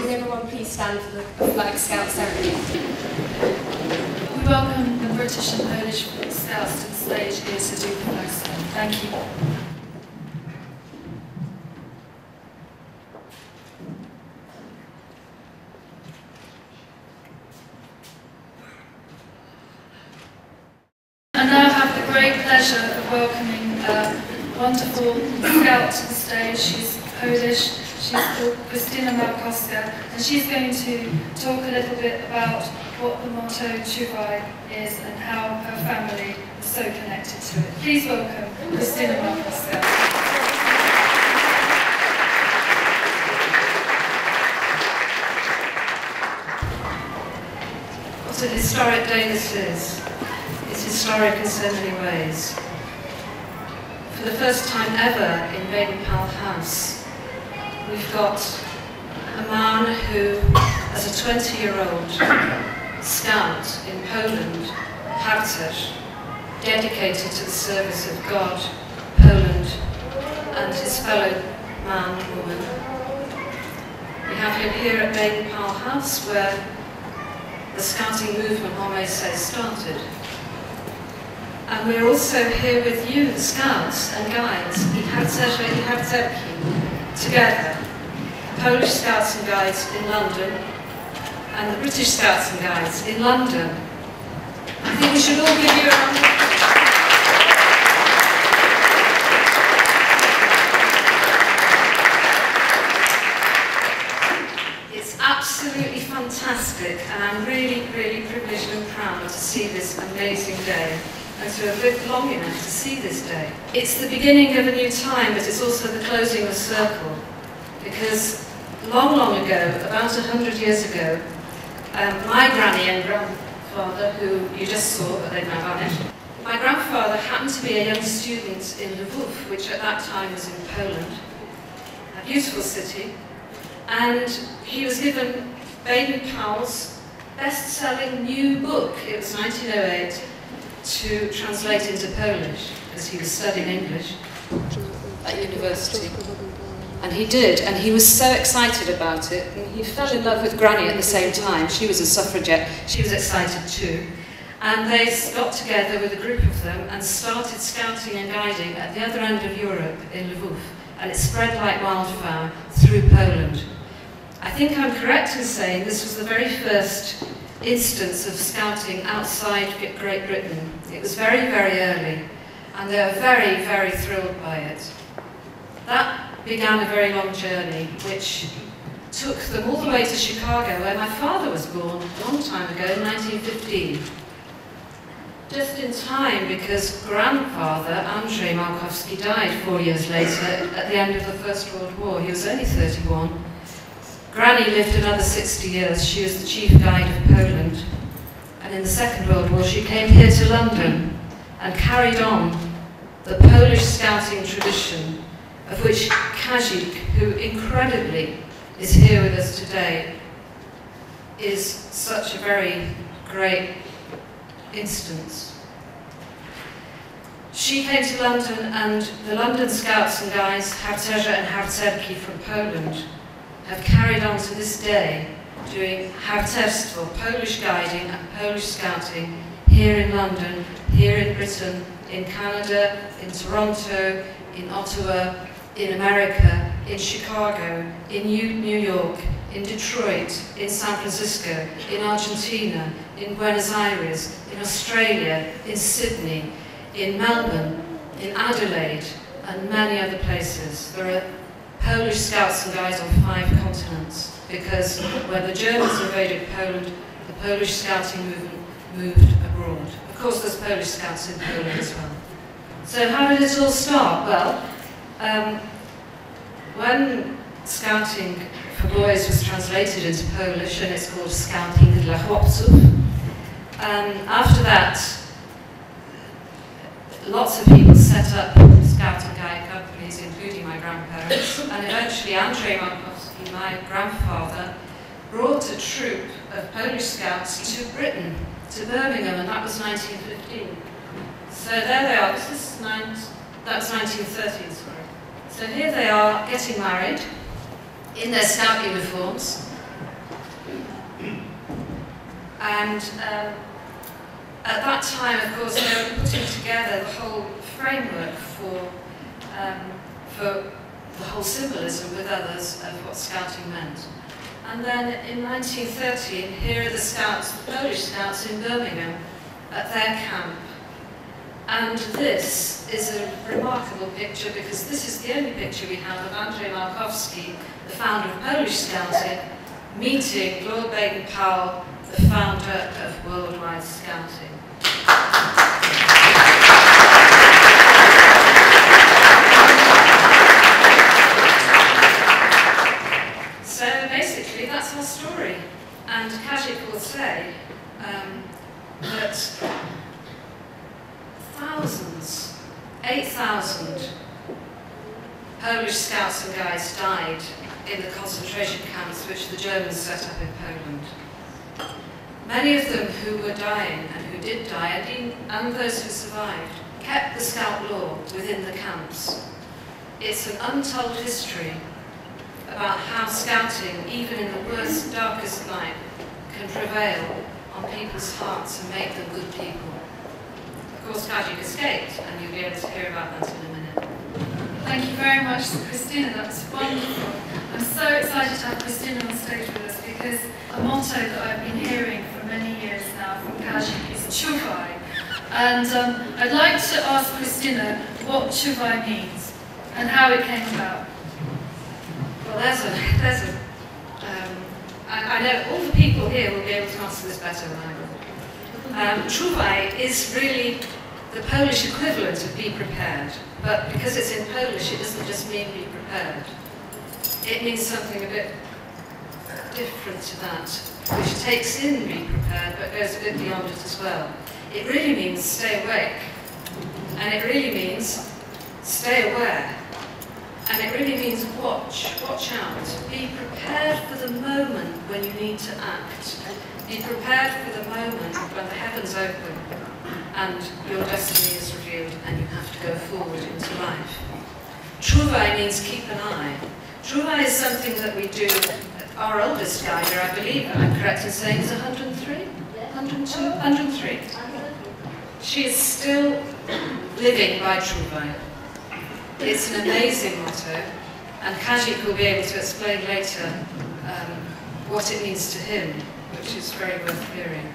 Can everyone please stand for the Flag Scout ceremony? We welcome the British and Polish Scouts to the stage here to do the Flag Scout. Thank you. I now have the great pleasure of welcoming a wonderful scout to the stage. She's Polish, she's called Krystyna, and she's going to talk a little bit about what the motto Czuwaj is and how her family is so connected to it. Please welcome Krystyna. What a historic day this is. It's historic in so many ways. For the first time ever in Baden-Powell House, we've got a man who, as a 20-year-old scout in Poland, Harcerz, dedicated to the service of God, Poland, and his fellow man and woman. We have him here at Baden-Powell House, where the scouting movement, one may say, started. And we're also here with you, the Scouts and Guides, together, Polish Scouts and Guides in London, and the British Scouts and Guides in London. I think we should all give you a round of applause. It's absolutely fantastic, and I'm really, really privileged and proud to see this amazing day, and to have lived long enough to see this day. It's the beginning of a new time, but it's also the closing of a circle. Because long, long ago, about 100 years ago, my granny and grandfather, who you just saw, but they've now vanished, my grandfather happened to be a young student in Lwów, which at that time was in Poland, a beautiful city, and he was given Baden-Powell's best-selling new book. It was 1908, to translate into Polish, because he was studying English at university. And he did, and he was so excited about it, and he fell in love with Granny at the same time. She was a suffragette, she was excited too. And they got together with a group of them and started scouting and guiding at the other end of Europe in Lwów, and it spread like wildfire through Poland. I think I'm correct in saying this was the very first instance of scouting outside Great Britain. It was very, very early, and they were very, very thrilled by it. That began a very long journey, which took them all the way to Chicago, where my father was born a long time ago, in 1915. Just in time, because grandfather, Andrzej Markowski, died 4 years later at the end of the First World War. He was only 31. Granny lived another 60 years. She was the chief guide of Poland. And in the Second World War, she came here to London and carried on the Polish scouting tradition, of which Kazik, who incredibly is here with us today, is such a very great instance. She came to London, and the London Scouts and Guides, Harcerze and Harcerki from Poland, have carried on to this day doing harcerstwo, Polish guiding and Polish scouting here in London, here in Britain, in Canada, in Toronto, in Ottawa, in America, in Chicago, in New York, in Detroit, in San Francisco, in Argentina, in Buenos Aires, in Australia, in Sydney, in Melbourne, in Adelaide, and many other places. There are Polish Scouts and Guides on 5 continents, because when the Germans invaded Poland, the Polish scouting movement moved abroad. Of course, there's Polish Scouts in Poland as well. So how did it all start? Well, when scouting for boys was translated into Polish, and it's called Scouting dla Chłopców, after that, lots of people set up Scout and Guide companies, including my grandparents, and eventually Andrzej Markowski, my grandfather, brought a troop of Polish Scouts to Britain, to Birmingham, and that was 1915. So there they are. That was 1913, sorry. So here they are, getting married, in their Scout uniforms, And at that time, of course, they were putting together the whole framework for the whole symbolism with others of what Scouting meant. And then in 1913, here are the Scouts, the Polish Scouts in Birmingham, at their camp. And this is a remarkable picture because this is the only picture we have of Andrzej Markowski, the founder of Polish Scouting, meeting Lord Baden-Powell, the founder of worldwide Scouting. So basically that's our story. And Kazik will say that thousands, 8,000 Polish scouts and guides died in the concentration camps which the Germans set up in Poland. Many of them who were dying and who did die, and those who survived, kept the scout law within the camps. It's an untold history about how scouting, even in the worst, darkest night, can prevail on people's hearts and make them good people. Of course, Kazik escaped, and you'll be able to hear about that in a minute. Thank you very much, Krystyna. That's wonderful. I'm so excited to have Krystyna on stage with us because a motto that I've been hearing for many years now from Kazik is Czuwaj. And I'd like to ask Krystyna what Czuwaj means and how it came about. Well, I know all the people here will be able to answer this better than I will. Czuwaj is really the Polish equivalent of be prepared, but because it's in Polish, it doesn't just mean be prepared. It means something a bit different to that, which takes in be prepared, but goes a bit beyond it as well. It really means stay awake, and it really means stay aware. And it really means watch out. Be prepared for the moment when you need to act. Be prepared for the moment when the heavens open and your destiny is revealed and you have to go forward into life. Czuwaj means keep an eye. Czuwaj is something that we do. Our oldest guide here, I believe I'm correct in saying, is 103? 102? 103. She is still living by Czuwaj. It's an amazing motto, and Kazik will be able to explain later what it means to him, which is very worth hearing.